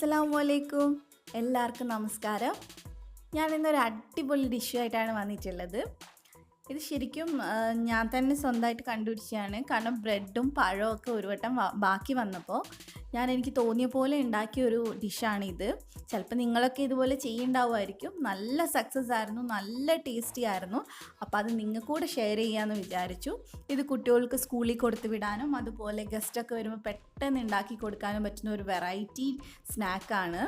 അസ്സലാമു എല്ലാവർക്കും നമസ്കാരം. ഞാൻ ഇന്നൊരു അടിപൊളി ഡിഷായിട്ടാണ് വന്നിട്ടുള്ളത്. ഇത് ശരിക്കും ഞാൻ തന്നെ സ്വന്തമായിട്ട് കണ്ടുപിടിച്ചതാണ്. കാരണം ബ്രെഡും പഴവും ഒക്കെ ഒരു വട്ടം ബാക്കി വന്നപ്പോൾ എനിക്ക് തോന്നിയ പോലെ ഉണ്ടാക്കിയ ഒരു ഡിഷാണിത്. ചിലപ്പോൾ നിങ്ങളൊക്കെ ഇതുപോലെ ചെയ്യുന്നുണ്ടാവുമായിരിക്കും. നല്ല സക്സസ് ആയിരുന്നു, നല്ല ടേസ്റ്റി ആയിരുന്നു. അപ്പോൾ അത് നിങ്ങൾക്ക് കൂടെ ഷെയർ ചെയ്യാമെന്ന് വിചാരിച്ചു. ഇത് കുട്ടികൾക്ക് സ്കൂളിൽ കൊടുത്തു വിടാനും അതുപോലെ ഗസ്റ്റൊക്കെ വരുമ്പോൾ പെട്ടെന്ന് ഉണ്ടാക്കി കൊടുക്കാനും പറ്റുന്ന ഒരു വെറൈറ്റി സ്നാക്കാണ്.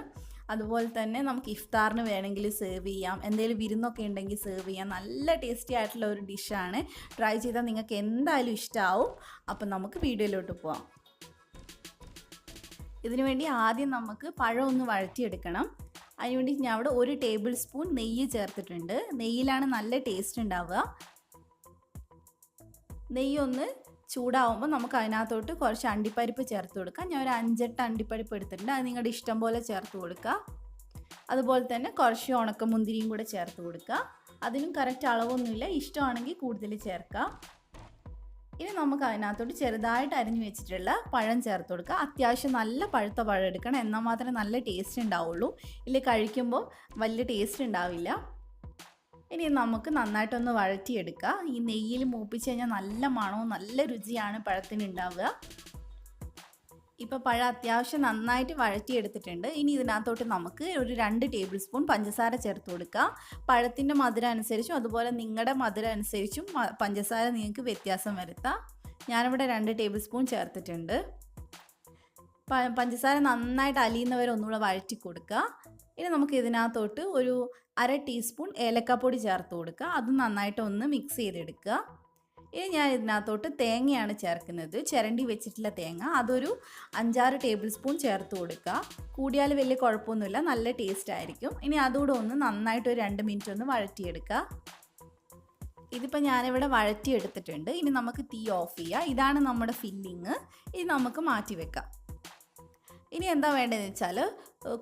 അതുപോലെ തന്നെ നമുക്ക് ഇഫ്താറിന് വേണമെങ്കിൽ സെർവ് ചെയ്യാം, എന്തെങ്കിലും വിരുന്നൊക്കെ ഉണ്ടെങ്കിൽ സെർവ് ചെയ്യാം. നല്ല ടേസ്റ്റി ആയിട്ടുള്ള ഒരു ഡിഷാണ്. ട്രൈ ചെയ്താൽ നിങ്ങൾക്ക് എന്തായാലും ഇഷ്ടമാവും. അപ്പം നമുക്ക് വീഡിയോയിലോട്ട് പോവാം. ഇതിനു വേണ്ടി ആദ്യം നമുക്ക് പഴം ഒന്ന് വഴറ്റിയെടുക്കണം. അതിനുവേണ്ടി ഞാൻ അവിടെ 1 ടേബിൾ സ്പൂൺ നെയ്യ് ചേർത്തിട്ടുണ്ട്. നെയ്യിലാണ് നല്ല ടേസ്റ്റ് ഉണ്ടാവുക. നെയ്യൊന്ന് ചൂടാവുമ്പോൾ നമുക്ക് അതിനകത്തോട്ട് കുറച്ച് അണ്ടിപ്പരിപ്പ് ചേർത്ത് കൊടുക്കാം. ഞാൻ ഒരു 5-8 അണ്ടിപ്പരിപ്പ് എടുത്തിട്ടുണ്ട്. അത് നിങ്ങളുടെ ഇഷ്ടം പോലെ ചേർത്ത് കൊടുക്കുക. അതുപോലെ തന്നെ കുറച്ച് ഉണക്കമുന്തിരിയും കൂടെ ചേർത്ത് കൊടുക്കുക. അതിനും കറക്റ്റ് അളവൊന്നുമില്ല, ഇഷ്ടമാണെങ്കിൽ കൂടുതൽ ചേർക്കാം. ഇനി നമുക്ക് അതിനകത്തോട്ട് ചെറുതായിട്ട് അരിഞ്ഞു വെച്ചിട്ടുള്ള പഴം ചേർത്ത് കൊടുക്കുക. അത്യാവശ്യം നല്ല പഴുത്ത പഴം എടുക്കണം, എന്നാൽ മാത്രമേ നല്ല ടേസ്റ്റ് ഉണ്ടാവുള്ളൂ. ഇല്ല കഴിക്കുമ്പോൾ വലിയ ടേസ്റ്റ് ഉണ്ടാവില്ല. ഇനി നമുക്ക് നന്നായിട്ടൊന്ന് വഴറ്റിയെടുക്കുക. ഈ നെയ്യിൽ മൂപ്പിച്ച് കഴിഞ്ഞാൽ നല്ല മണവും നല്ല രുചിയാണ് പഴത്തിന് ഉണ്ടാവുക. ഇപ്പോൾ പഴം അത്യാവശ്യം നന്നായിട്ട് വഴറ്റിയെടുത്തിട്ടുണ്ട്. ഇനി ഇതിനകത്തോട്ട് നമുക്ക് ഒരു 2 ടേബിൾ സ്പൂൺ പഞ്ചസാര ചേർത്ത് കൊടുക്കുക. പഴത്തിൻ്റെ മധുരം അനുസരിച്ചും അതുപോലെ നിങ്ങളുടെ മധുരം അനുസരിച്ചും പഞ്ചസാര നിങ്ങൾക്ക് വ്യത്യാസം വരുത്താം. ഞാനിവിടെ 2 ടേബിൾ സ്പൂൺ ചേർത്തിട്ടുണ്ട്. പഞ്ചസാര നന്നായിട്ട് അലിയുന്നവരെ ഒന്നുകൂടെ വഴറ്റി കൊടുക്കുക. ഇനി നമുക്ക് ഇതിനകത്തോട്ട് ഒരു 1/2 ടീസ്പൂൺ ഏലക്കാപ്പൊടി ചേർത്ത് കൊടുക്കുക. അത് നന്നായിട്ട് ഒന്ന് മിക്സ് ചെയ്തെടുക്കുക. ഇനി ഞാൻ ഇതിനകത്തോട്ട് തേങ്ങയാണ് ചേർക്കുന്നത്, ചിരണ്ടി വെച്ചിട്ടുള്ള തേങ്ങ. അതൊരു 5-6 ടേബിൾ സ്പൂൺ ചേർത്ത് കൊടുക്കുക. കൂടിയാൽ വലിയ കുഴപ്പമൊന്നുമില്ല, നല്ല ടേസ്റ്റ് ആയിരിക്കും. ഇനി അതുകൂടെ ഒന്ന് നന്നായിട്ട് ഒരു 2 മിനിറ്റ് ഒന്ന് വഴറ്റിയെടുക്കുക. ഇതിപ്പോൾ ഞാനിവിടെ വഴറ്റിയെടുത്തിട്ടുണ്ട്. ഇനി നമുക്ക് തീ ഓഫ് ചെയ്യുക. ഇതാണ് നമ്മുടെ ഫില്ലിങ്. ഇത് നമുക്ക് മാറ്റി വെക്കാം. ഇനി എന്താ വേണ്ടതെന്ന് വെച്ചാൽ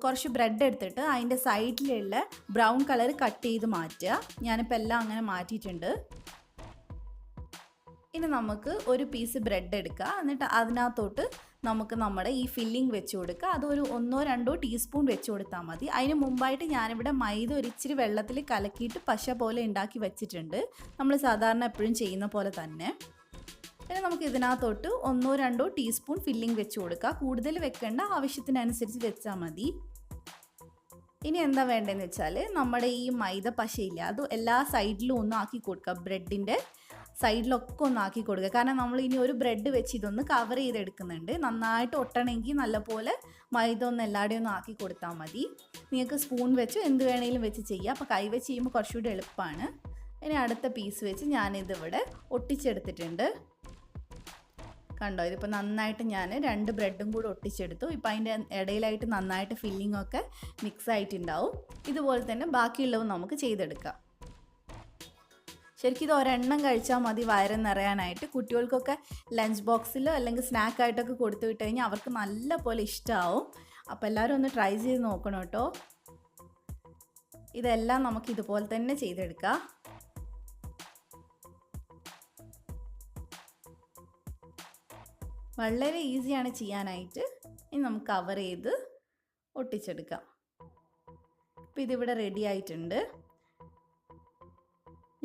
കുറച്ച് ബ്രെഡ് എടുത്തിട്ട് അതിൻ്റെ സൈഡിലുള്ള ബ്രൗൺ കളർ കട്ട് ചെയ്ത് മാറ്റുക. ഞാനിപ്പോൾ എല്ലാം അങ്ങനെ മാറ്റിയിട്ടുണ്ട്. ഇനി നമുക്ക് ഒരു പീസ് ബ്രെഡ് എടുക്കുക. എന്നിട്ട് അതിനകത്തോട്ട് നമുക്ക് നമ്മുടെ ഈ ഫില്ലിംഗ് വെച്ച് കൊടുക്കുക. അതൊരു 1-2 ടീസ്പൂൺ വെച്ച് കൊടുത്താൽ മതി. അതിന് മുമ്പായിട്ട് ഞാനിവിടെ മൈദ ഒരിച്ചിരി വെള്ളത്തിൽ കലക്കിയിട്ട് പശ പോലെ ഉണ്ടാക്കി വെച്ചിട്ടുണ്ട്, നമ്മൾ സാധാരണ എപ്പോഴും ചെയ്യുന്ന പോലെ തന്നെ. ഇനി നമുക്ക് ഇതിനകത്തോട്ട് 1-2 ടീസ്പൂൺ ഫില്ലിംഗ് വെച്ച് കൊടുക്കുക. കൂടുതൽ വെക്കേണ്ട, ആവശ്യത്തിനനുസരിച്ച് വെച്ചാൽ മതി. ഇനി എന്താ വേണ്ടതെന്ന് വെച്ചാൽ നമ്മുടെ ഈ മൈദ പശയില്ല, അത് എല്ലാ സൈഡിലും ഒന്നും ആക്കി കൊടുക്കുക. ബ്രെഡിൻ്റെ സൈഡിലൊക്കെ ഒന്ന് ആക്കി കൊടുക്കുക. കാരണം നമ്മൾ ഇനി ഒരു ബ്രെഡ് വെച്ച് ഇതൊന്ന് കവർ ചെയ്തെടുക്കുന്നുണ്ട്. നന്നായിട്ട് ഒട്ടണമെങ്കിൽ നല്ലപോലെ മൈദ ഒന്ന് എല്ലാവരുടെയും ഒന്ന് ആക്കി കൊടുത്താൽ മതി. നിങ്ങൾക്ക് സ്പൂൺ വെച്ച് എന്ത് വേണമെങ്കിലും വെച്ച് ചെയ്യാം. അപ്പോൾ കൈ വെച്ച് ചെയ്യുമ്പോൾ കുറച്ചുകൂടി എളുപ്പമാണ്. ഇനി അടുത്ത പീസ് വെച്ച് ഞാനിതിവിടെ ഒട്ടിച്ചെടുത്തിട്ടുണ്ട്. കണ്ടോ, ഇതിപ്പോൾ നന്നായിട്ട് ഞാൻ 2 ബ്രെഡും കൂടെ ഒട്ടിച്ചെടുത്തു. ഇപ്പോൾ അതിൻ്റെ ഇടയിലായിട്ട് നന്നായിട്ട് ഫില്ലിംഗ് ഒക്കെ മിക്സ് ആയിട്ടുണ്ടാവും. ഇതുപോലെ തന്നെ ബാക്കിയുള്ളതും നമുക്ക് ചെയ്തെടുക്കാം. ശരിക്കും ഇത് ഒരെണ്ണം കഴിച്ചാൽ മതി വയറ് നിറയാനായിട്ട്. കുട്ടികൾക്കൊക്കെ ലഞ്ച് ബോക്സിലോ അല്ലെങ്കിൽ സ്നാക്കായിട്ടൊക്കെ കൊടുത്തു വിട്ട് കഴിഞ്ഞാൽ അവർക്ക് നല്ല പോലെ ഇഷ്ടമാവും. അപ്പോൾ എല്ലാവരും ഒന്ന് ട്രൈ ചെയ്ത് നോക്കണം കേട്ടോ. ഇതെല്ലാം നമുക്ക് ഇതുപോലെ തന്നെ ചെയ്തെടുക്കാം. വളരെ ഈസിയാണ് ചെയ്യാനായിട്ട്. ഇനി നമുക്ക് കവർ ചെയ്ത് ഒട്ടിച്ചെടുക്കാം. ഇപ്പോൾ ഇതിവിടെ റെഡി ആയിട്ടുണ്ട്.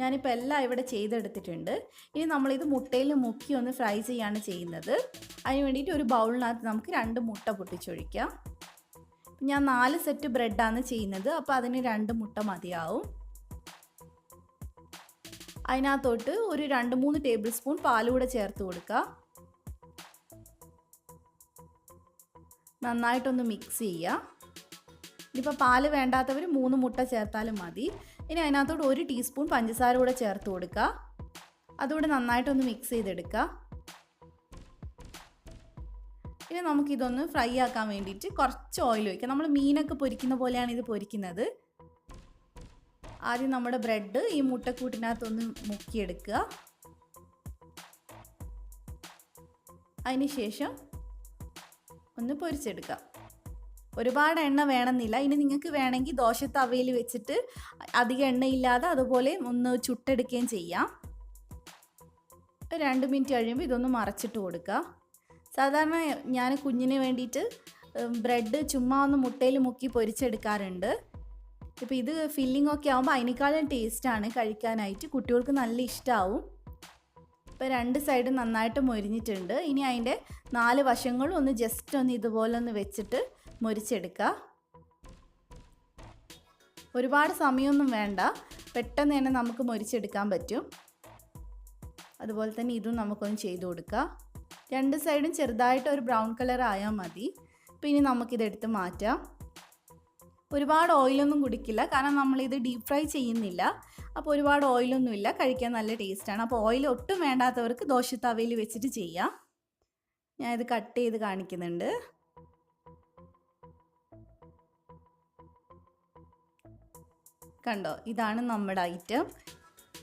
ഞാനിപ്പോൾ എല്ലാം ഇവിടെ ചെയ്തെടുത്തിട്ടുണ്ട്. ഇനി നമ്മളിത് മുട്ടയിൽ മുക്കി ഒന്ന് ഫ്രൈ ചെയ്യാണ് ചെയ്യുന്നത്. അതിന് വേണ്ടിയിട്ട് ഒരു ബൗളിനകത്ത് നമുക്ക് 2 മുട്ട പൊട്ടിച്ചൊഴിക്കാം. ഞാൻ 4 സെറ്റ് ബ്രെഡാണ് ചെയ്യുന്നത്, അപ്പോൾ അതിന് 2 മുട്ട മതിയാവും. അതിനകത്തോട്ട് ഒരു 2-3 ടേബിൾ സ്പൂൺ പാലുകൂടെ ചേർത്ത് കൊടുക്കുക. നന്നായിട്ടൊന്ന് മിക്സ് ചെയ്യുക. ഇനിയിപ്പോൾ പാല് വേണ്ടാത്തവർ 3 മുട്ട ചേർത്താലും മതി. ഇനി അതിനകത്തോട്ട് 1 ടീസ്പൂൺ പഞ്ചസാര കൂടെ ചേർത്ത് കൊടുക്കുക. അതുകൂടെ നന്നായിട്ടൊന്ന് മിക്സ് ചെയ്തെടുക്കുക. ഇനി നമുക്കിതൊന്ന് ഫ്രൈ ആക്കാൻ വേണ്ടിയിട്ട് കുറച്ച് ഓയിൽ ഒഴിക്കാം. നമ്മൾ മീനൊക്കെ പൊരിക്കുന്ന പോലെയാണ് ഇത് പൊരിക്കുന്നത്. ആദ്യം നമ്മുടെ ബ്രെഡ് ഈ മുട്ടക്കൂട്ടിനകത്തൊന്ന് മുക്കിയെടുക്കുക. അതിന് ശേഷം ഒന്ന് പൊരിച്ചെടുക്കാം. ഒരുപാട് എണ്ണ വേണമെന്നില്ല. ഇനി നിങ്ങൾക്ക് വേണമെങ്കിൽ ദോശ തവയിൽ വെച്ചിട്ട് അധികം എണ്ണയില്ലാതെ അതുപോലെ ഒന്ന് ചുട്ടെടുക്കുകയും ചെയ്യാം. 2 മിനിറ്റ് കഴിയുമ്പോൾ ഇതൊന്ന് മറച്ചിട്ട് കൊടുക്കുക. സാധാരണ ഞാൻ കുഞ്ഞിന് വേണ്ടിയിട്ട് ബ്രെഡ് ചുമ്മാ ഒന്ന് മുട്ടയിൽ മുക്കി പൊരിച്ചെടുക്കാറുണ്ട്. ഇപ്പോൾ ഇത് ഫില്ലിംഗ് ഒക്കെ ആകുമ്പോൾ അതിനേക്കാളും ടേസ്റ്റാണ് കഴിക്കാനായിട്ട്, കുട്ടികൾക്ക് നല്ല ഇഷ്ടമാവും. ഇപ്പോൾ 2 സൈഡും നന്നായിട്ട് മൊരിഞ്ഞിട്ടുണ്ട്. ഇനി അതിൻ്റെ 4 വശങ്ങളും ഒന്ന് ജസ്റ്റ് ഒന്ന് ഇതുപോലെ ഒന്ന് വെച്ചിട്ട് മൊരിച്ചെടുക്കുക. ഒരുപാട് സമയമൊന്നും വേണ്ട, പെട്ടെന്ന് തന്നെ നമുക്ക് മൊരിച്ചെടുക്കാൻ പറ്റും. അതുപോലെ തന്നെ ഇതും നമുക്കൊന്ന് ചെയ്ത് കൊടുക്കുക. 2 സൈഡും ചെറുതായിട്ട് ഒരു ബ്രൗൺ കളർ ആയാൽ മതി. അപ്പോൾ ഇനി നമുക്കിതെടുത്ത് മാറ്റാം. ഒരുപാട് ഓയിലൊന്നും കുടിക്കില്ല, കാരണം നമ്മളിത് ഡീപ്പ് ഫ്രൈ ചെയ്യുന്നില്ല. അപ്പോൾ ഒരുപാട് ഓയിലൊന്നുമില്ല, കഴിക്കാൻ നല്ല ടേസ്റ്റാണ്. അപ്പോൾ ഓയിൽ ഒട്ടും വേണ്ടാത്തവർക്ക് ദോശത്തവയിൽ വെച്ചിട്ട് ചെയ്യാം. ഞാനിത് കട്ട് ചെയ്ത് കാണിക്കുന്നുണ്ട്. കണ്ടോ, ഇതാണ് നമ്മുടെ ഐറ്റം.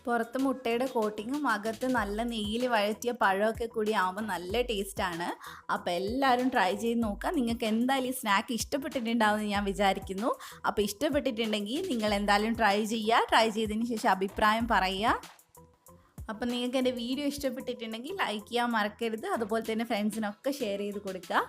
പുറത്ത് മുട്ടയുടെ കോട്ടിങ്ങും അകത്ത് നല്ല നെയ്യിൽ വഴറ്റിയ പഴമൊക്കെ കൂടി ആകുമ്പോൾ നല്ല ടേസ്റ്റാണ്. അപ്പോൾ എല്ലാവരും ട്രൈ ചെയ്ത് നോക്കുക. നിങ്ങൾക്ക് എന്തായാലും ഈ സ്നാക്ക് ഇഷ്ടപ്പെട്ടിട്ടുണ്ടാവുമെന്ന് ഞാൻ വിചാരിക്കുന്നു. അപ്പോൾ ഇഷ്ടപ്പെട്ടിട്ടുണ്ടെങ്കിൽ നിങ്ങൾ എന്തായാലും ട്രൈ ചെയ്യുക. ട്രൈ ചെയ്തതിന് ശേഷം അഭിപ്രായം പറയുക. അപ്പോൾ നിങ്ങൾക്ക് എൻ്റെ വീഡിയോ ഇഷ്ടപ്പെട്ടിട്ടുണ്ടെങ്കിൽ ലൈക്ക് ചെയ്യാൻ മറക്കരുത്. അതുപോലെ തന്നെ ഫ്രണ്ട്സിനൊക്കെ ഷെയർ ചെയ്ത് കൊടുക്കുക.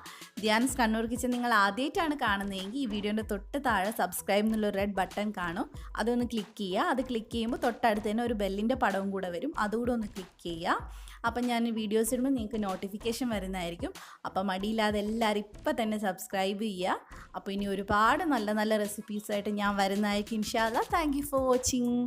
ധ്യാൻസ് കണ്ണൂർ കിച്ചൻ നിങ്ങൾ ആദ്യമായിട്ടാണ് കാണുന്നതെങ്കിൽ ഈ വീഡിയോൻ്റെ തൊട്ട് താഴെ സബ്സ്ക്രൈബ് എന്നുള്ളൊരു റെഡ് ബട്ടൺ കാണും. അതൊന്ന് ക്ലിക്ക് ചെയ്യുക. അത് ക്ലിക്ക് ചെയ്യുമ്പോൾ തൊട്ടടുത്ത് തന്നെ ഒരു ബെല്ലിൻ്റെ പടവും കൂടെ വരും, അതുകൂടെ ഒന്ന് ക്ലിക്ക് ചെയ്യുക. അപ്പം ഞാൻ വീഡിയോസ് ഇടുമ്പോൾ നിങ്ങൾക്ക് നോട്ടിഫിക്കേഷൻ വരുന്നതായിരിക്കും. അപ്പം മടിയില്ലാതെ എല്ലാവരും ഇപ്പം തന്നെ സബ്സ്ക്രൈബ് ചെയ്യുക. അപ്പോൾ ഇനി ഒരുപാട് നല്ല നല്ല റെസിപ്പീസായിട്ട് ഞാൻ വരുന്നതായിരിക്കും ഇൻഷാ അല്ലാഹ്. Thank you for watching.